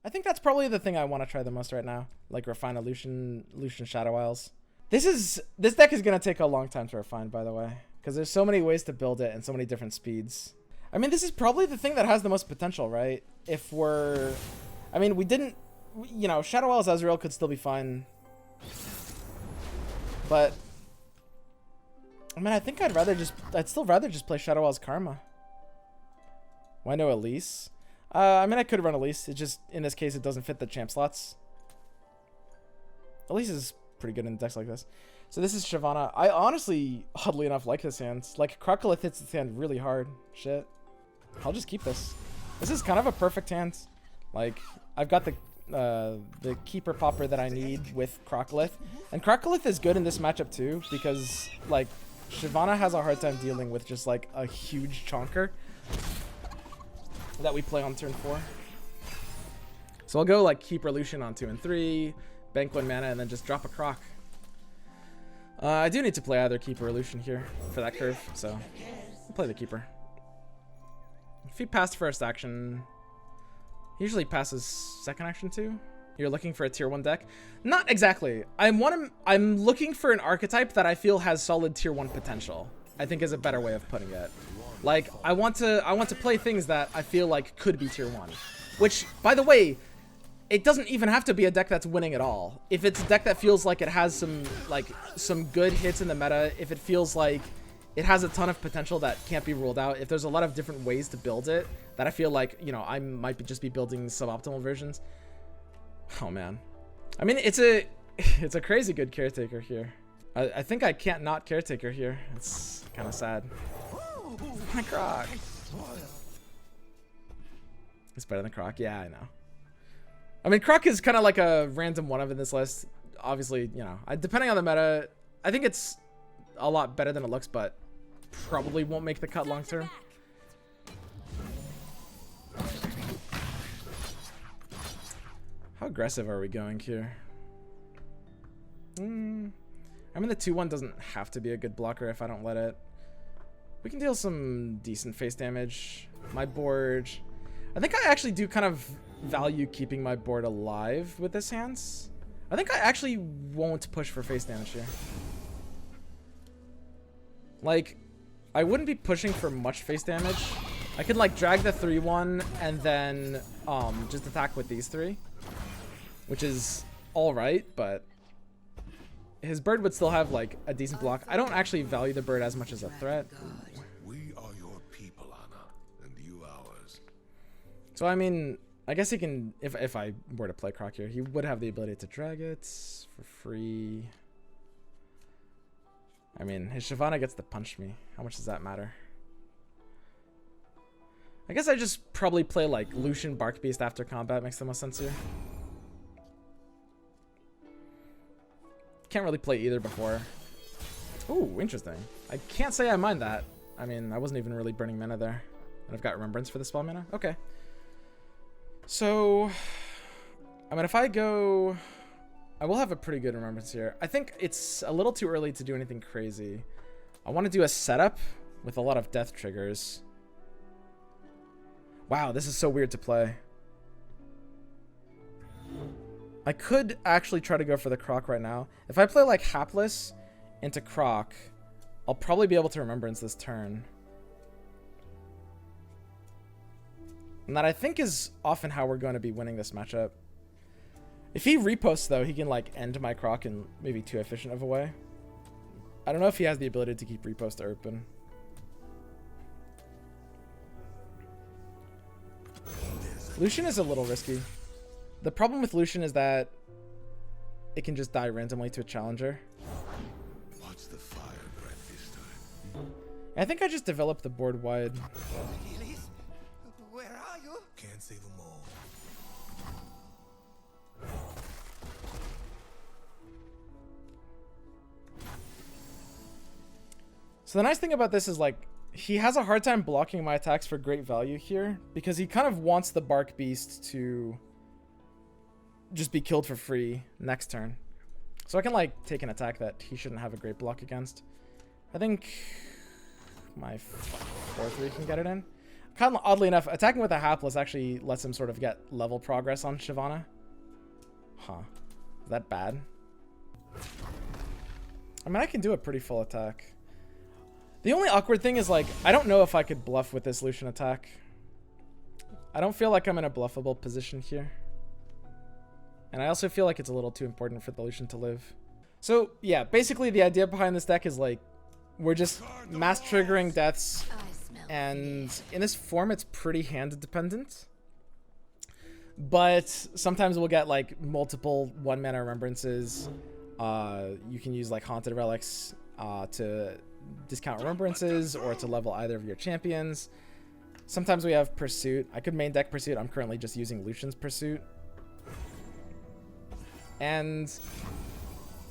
I think that's probably the thing I want to try the most right now. Like refine a Lucian Shadow Isles. This deck is gonna take a long time to refine, by the way, because there's so many ways to build it and so many different speeds. I mean, this is probably the thing that has the most potential, right? If we're, I mean, we didn't, you know, Shadow Isles Azrael could still be fine, but I mean, I think I'd still rather just play Shadow Isles Karma. Why no Elise? I mean, I could run Elise. It just, in this case, it doesn't fit the champ slots. Elise is pretty good in decks like this. So this is Shyvana. I honestly, oddly enough, like this hand. Like, Crocolith hits this hand really hard. Shit. I'll just keep this. This is kind of a perfect hand. Like, I've got the keeper popper that I need with Crocolith. And Crocolith is good in this matchup too, because, like, Shyvana has a hard time dealing with just, like, a huge chonker that we play on turn 4. So I'll go like Keeper Lucian on 2 and 3, bank 1 mana, and then just drop a Croc. I do need to play either Keeper or Lucian here for that curve, so I'll play the Keeper. If he passed first action, he usually passes second action too. You're looking for a tier 1 deck? Not exactly. I'm looking for an archetype that I feel has solid tier 1 potential, I think is a better way of putting it. Like, I want to play things that I feel like could be tier 1. Which, by the way, it doesn't even have to be a deck that's winning at all. If it's a deck that feels like it has some good hits in the meta, if it feels like it has a ton of potential that can't be ruled out, if there's a lot of different ways to build it that I feel like, you know, I might just be building suboptimal versions. Oh man. I mean, it's a crazy good caretaker here. I think I can't not caretaker here. It's kind of sad. My Croc. It's better than Croc. Yeah, I know. I mean, Croc is kind of like a random one of in this list. Obviously, you know, depending on the meta, I think it's a lot better than it looks, but probably won't make the cut long term. How aggressive are we going here? I mean, the 2/1 doesn't have to be a good blocker if I don't let it. We can deal some decent face damage. My board, I think I actually do kind of value keeping my board alive with this hands. I think I actually won't push for face damage here. Like, I wouldn't be pushing for much face damage. I could like drag the 3/1 and then just attack with these 3, which is all right, but his bird would still have like a decent block. I don't actually value the bird as much as a threat. We are your people, Anna, and you ours. So I mean, I guess he can, if I were to play Croc here, he would have the ability to drag it for free. I mean, his Shyvana gets to punch me. How much does that matter? I guess I just probably play like Lucian Bark Beast after combat. Makes the most sense here. Can't really play either before. Ooh, interesting. I can't say I mind that. I mean, I wasn't even really burning mana there. And I've got Remembrance for the spell mana. Okay. So, I mean, if I go, I will have a pretty good Remembrance here. I think it's a little too early to do anything crazy. I want to do a setup with a lot of death triggers. Wow, this is so weird to play. I could actually try to go for the Croc right now. If I play like Hapless into Croc, I'll probably be able to Remembrance this turn. And that I think is often how we're going to be winning this matchup. If he reposts though, he can like end my Croc in maybe too efficient of a way. I don't know if he has the ability to keep repost open. Lucian is a little risky. The problem with Lucian is that it can just die randomly to a challenger. What's the fire breath this time? I think I just developed the board wide. Where are you? Can't save them all. So the nice thing about this is like he has a hard time blocking my attacks for great value here because he kind of wants the Bark Beast to just be killed for free next turn. So I can like take an attack that he shouldn't have a great block against. I think my 4/3 can get it in. Kind of oddly enough, attacking with a hapless actually lets him sort of get level progress on Shyvana. Huh. Is that bad? I mean, I can do a pretty full attack. The only awkward thing is, like, I don't know if I could bluff with this Lucian attack. I don't feel like I'm in a bluffable position here. And I also feel like it's a little too important for the Lucian to live. So, yeah, basically the idea behind this deck is, like, we're just mass triggering deaths. And in this form, it's pretty hand dependent. But sometimes we'll get, like, multiple 1-mana remembrances. You can use, like, Haunted Relics to discount remembrances or to level either of your champions. Sometimes we have Pursuit. I could main deck Pursuit. I'm currently just using Lucian's Pursuit. And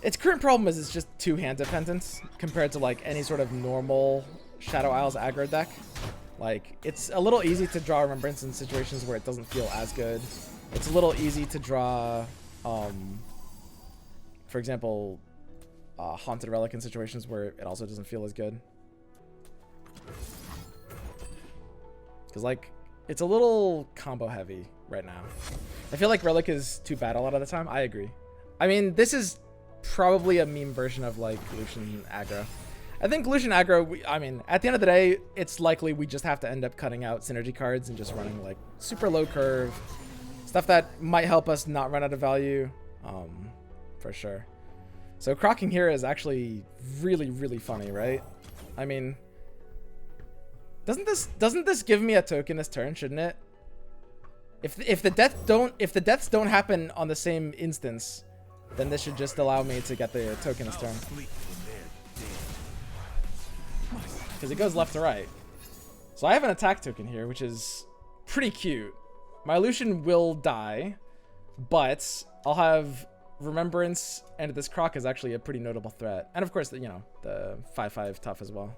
its current problem is it's just too hand dependent compared to, like, any sort of normal Shadow Isles aggro deck. Like, it's a little easy to draw Remembrance in situations where it doesn't feel as good. It's a little easy to draw, for example, Haunted Relic in situations where it also doesn't feel as good. Because, like, it's a little combo heavy right now. I feel like Relic is too bad a lot of the time. I agree. I mean, this is probably a meme version of, like, Lucian aggro. I think Lucian aggro, I mean, at the end of the day, it's likely we just have to end up cutting out synergy cards and just running, like, super low curve. Stuff that might help us not run out of value, for sure. So crocking here is actually really, really funny, right? I mean, doesn't this give me a token this turn, shouldn't it? If the deaths don't happen on the same instance, then this should just allow me to get the token this turn. Because it goes left to right. So I have an attack token here, which is pretty cute. My Lucian will die, but I'll have Remembrance, and this Croc is actually a pretty notable threat. And of course, you know, the 5/5 tough as well.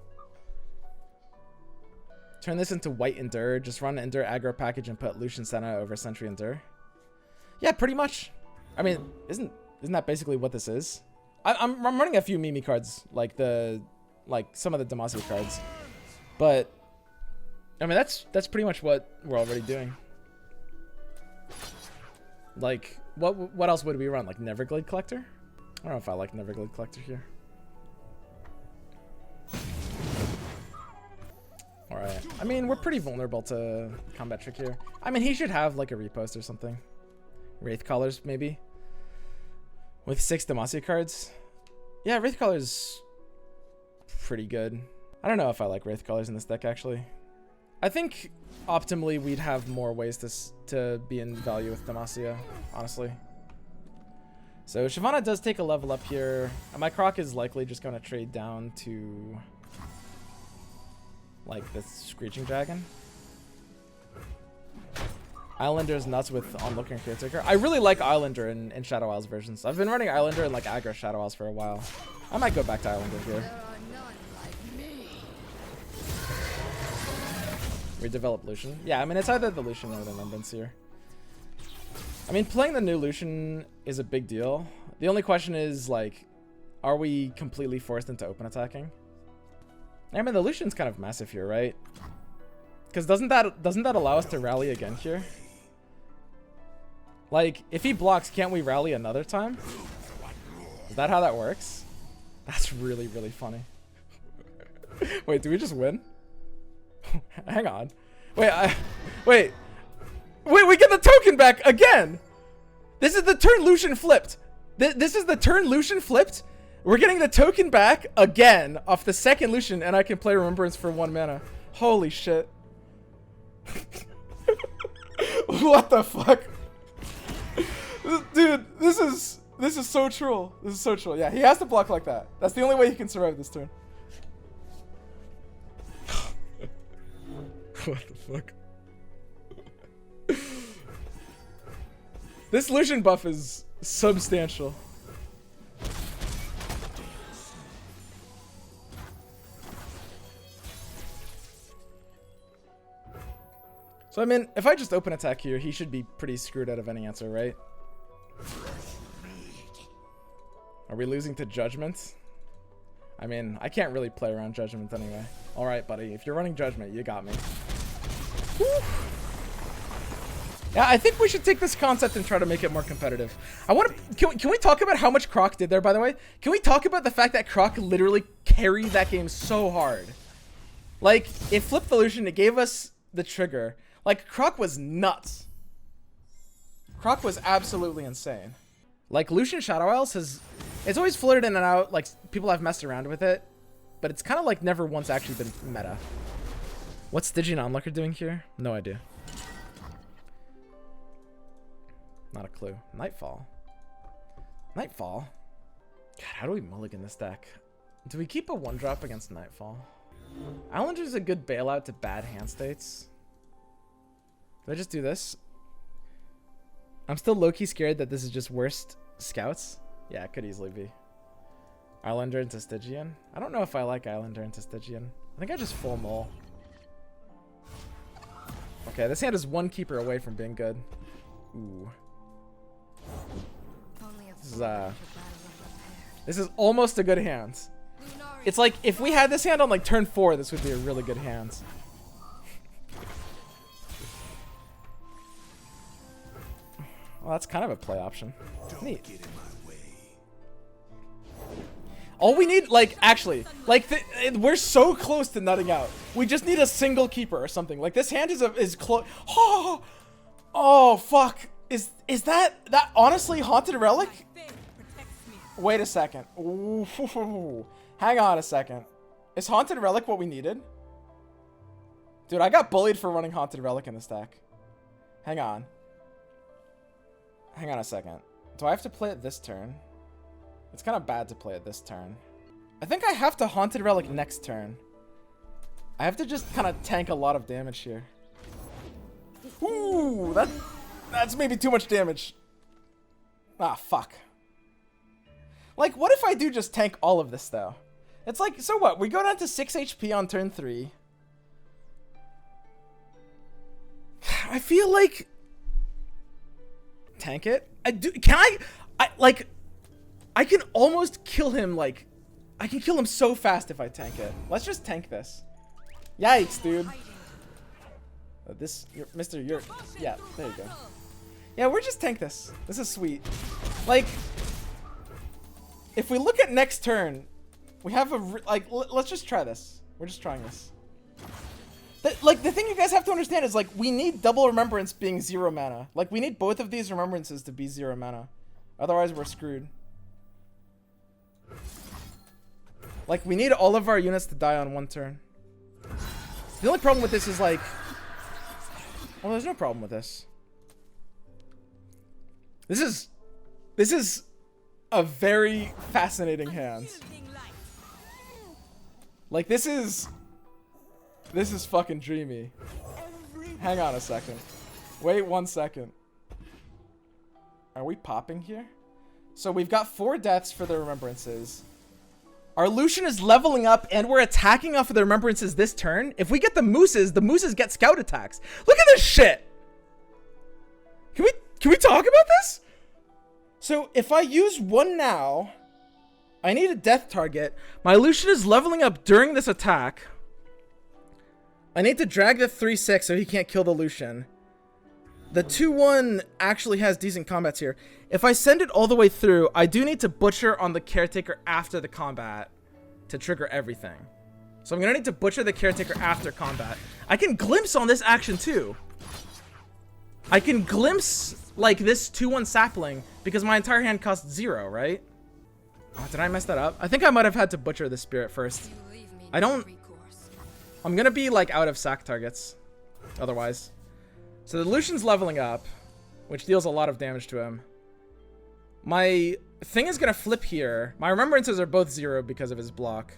Turn this into White Endure. Just run Endure aggro package and put Lucian Senna over Sentry Endure. Yeah, pretty much. I mean, isn't that basically what this is? I'm running a few Mimi cards, like some of the Demacia cards, but I mean that's pretty much what we're already doing. Like, what else would we run? Like Neverglade Collector? I don't know if I like Neverglade Collector here. All right. I mean, we're pretty vulnerable to Combat Trick here. I mean, he should have like a repost or something. Wraith Collars maybe. With 6 Demacia cards. Yeah, Wraith Collars pretty good. I don't know if I like Wraith Collars in this deck actually. I think optimally we'd have more ways to be in value with Demacia, honestly. So Shyvana does take a level up here. And my Croc is likely just going to trade down to like this Screeching Dragon. Islander's nuts with Onlooker and Caretaker. I really like Islander in Shadow Isles versions. I've been running Islander in like aggro Shadow Isles for a while. I might go back to Islander here. Redevelop Lucian. Yeah, I mean, it's either the Lucian or the Remembrance here. I mean, playing the new Lucian is a big deal. The only question is, like, are we completely forced into open attacking? I mean, the Lucian's kind of massive here, right? Because doesn't that allow us to rally again here? Like, if he blocks, can't we rally another time? Is that how that works? That's really, really funny. Wait, do we just win? Hang on. Wait, wait, we get the token back again! This is the turn Lucian flipped. This is the turn Lucian flipped? We're getting the token back again off the second Lucian, and I can play Remembrance for 1 mana. Holy shit. What the fuck? Dude, this is so troll. This is so troll. Yeah, he has to block like that. That's the only way he can survive this turn. What the fuck? This Lucian buff is substantial. So I mean, if I just open attack here, he should be pretty screwed out of any answer, right? Are we losing to Judgment? I mean, I can't really play around Judgment anyway. Alright, buddy, if you're running Judgment, you got me. Yeah, I think we should take this concept and try to make it more competitive. I want to. Can we talk about how much Croc did there, by the way? Can we talk about the fact that Croc literally carried that game so hard? Like, it flipped the Lucian, it gave us the trigger. Like, Croc was nuts. Croc was absolutely insane. Like, Lucian Shadow Isles has... It's always floated in and out, like, people have messed around with it. But it's kind of like never once actually been meta. What's Stygian Onlooker doing here? No idea. Not a clue. Nightfall. Nightfall? God, how do we mulligan this deck? Do we keep a 1-drop against Nightfall? Islander's a good bailout to bad hand states. Do I just do this? I'm still low-key scared that this is just worst scouts. Yeah, it could easily be. Islander into Stygian? I don't know if I like Islander into Stygian. I think I just full mull. Okay, this hand is 1 keeper away from being good. Ooh. This is almost a good hand. It's like, if we had this hand on like turn 4, this would be a really good hand. Well, that's kind of a play option. Neat. All we need, like, actually, like, we're so close to nutting out. We just need a single keeper or something. Like, this hand is close. Oh, fuck. Is that honestly Haunted Relic? Wait a second. Ooh. Hang on a second. Is Haunted Relic what we needed? Dude, I got bullied for running Haunted Relic in this deck. Hang on. Hang on a second. Do I have to play it this turn? It's kind of bad to play it this turn. I think I have to Haunted Relic next turn. I have to just kind of tank a lot of damage here. Ooh, that's maybe too much damage. Ah, fuck. Like, what if I do just tank all of this, though? It's like, so what? We go down to 6 HP on turn 3. I feel like... Tank it? I can almost kill him, like... I can kill him so fast if I tank it. Let's just tank this. Yikes, dude. Yeah, there you go. Yeah, we're just tank this. This is sweet. Like... If we look at next turn, we have let's just try this. We're just trying this. The thing you guys have to understand is, like, we need double remembrance being 0 mana. Like, we need both of these remembrances to be 0 mana. Otherwise, we're screwed. Like, we need all of our units to die on 1 turn. The only problem with this is, like... Well, there's no problem with this. This is a very fascinating hand. Like, this is fucking dreamy. Hang on a second. Wait 1 second. Are we popping here? So we've got 4 deaths for the remembrances. Our Lucian is leveling up and we're attacking off of the remembrances this turn. If we get the mooses get scout attacks. Look at this shit. Can we talk about this? So if I use 1 now, I need a death target. My Lucian is leveling up during this attack. I need to drag the 3/6 so he can't kill the Lucian. The 2/1 actually has decent combats here. If I send it all the way through, I do need to butcher on the Caretaker after the combat to trigger everything. So I'm going to need to butcher the Caretaker after combat. I can glimpse on this action too. I can glimpse, like, this 2/1 sapling because my entire hand costs 0, right? Oh, did I mess that up? I think I might have had to butcher the spirit first. I'm going to be, like, out of sack targets otherwise. So the Lucian's leveling up, which deals a lot of damage to him. My thing is going to flip here. My remembrances are both 0 because of his block.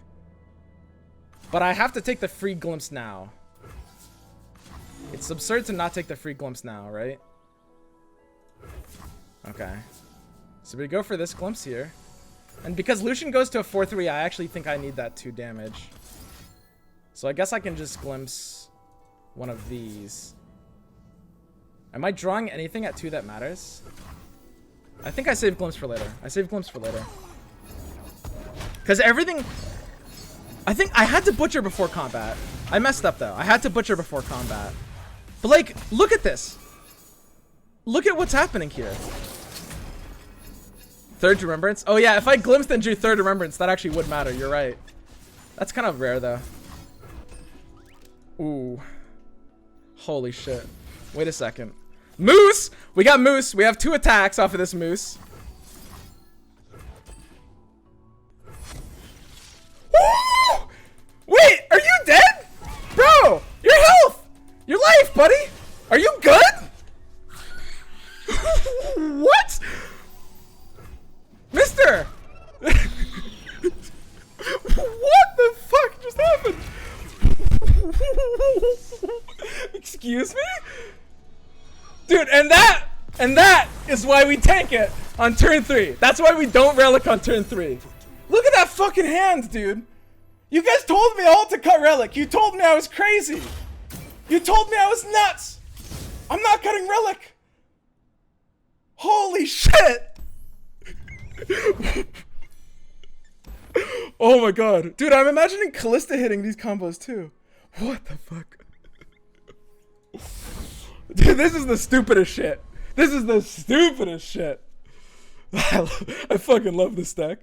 But I have to take the free glimpse now. It's absurd to not take the free glimpse now, right? Okay. So we go for this glimpse here. And because Lucian goes to a 4/3, I actually think I need that 2 damage. So I guess I can just glimpse one of these. Am I drawing anything at 2 that matters? I think I saved glimpse for later. Because everything... I think I had to butcher before combat. I messed up though. I had to butcher before combat. But like, look at this. Look at what's happening here. Third Remembrance? Oh yeah, if I glimpsed and drew Third Remembrance, that actually would matter. You're right. That's kind of rare though. Ooh. Holy shit. Wait a second. Moose! We got Moose. We have 2 attacks off of this Moose. Woo! Wait, are you dead? Bro, your health! Your life, buddy! Are you good? What? Mister! What the fuck just happened? Excuse me? Dude, and that is why we tank it on turn 3. That's why we don't relic on turn 3. Look at that fucking hand, dude. You guys told me all to cut relic. You told me I was crazy. You told me I was nuts. I'm not cutting relic. Holy shit. Oh my god. Dude, I'm imagining Callista hitting these combos too. What the fuck? Dude, this is the stupidest shit. This is the stupidest shit. I fucking love this deck.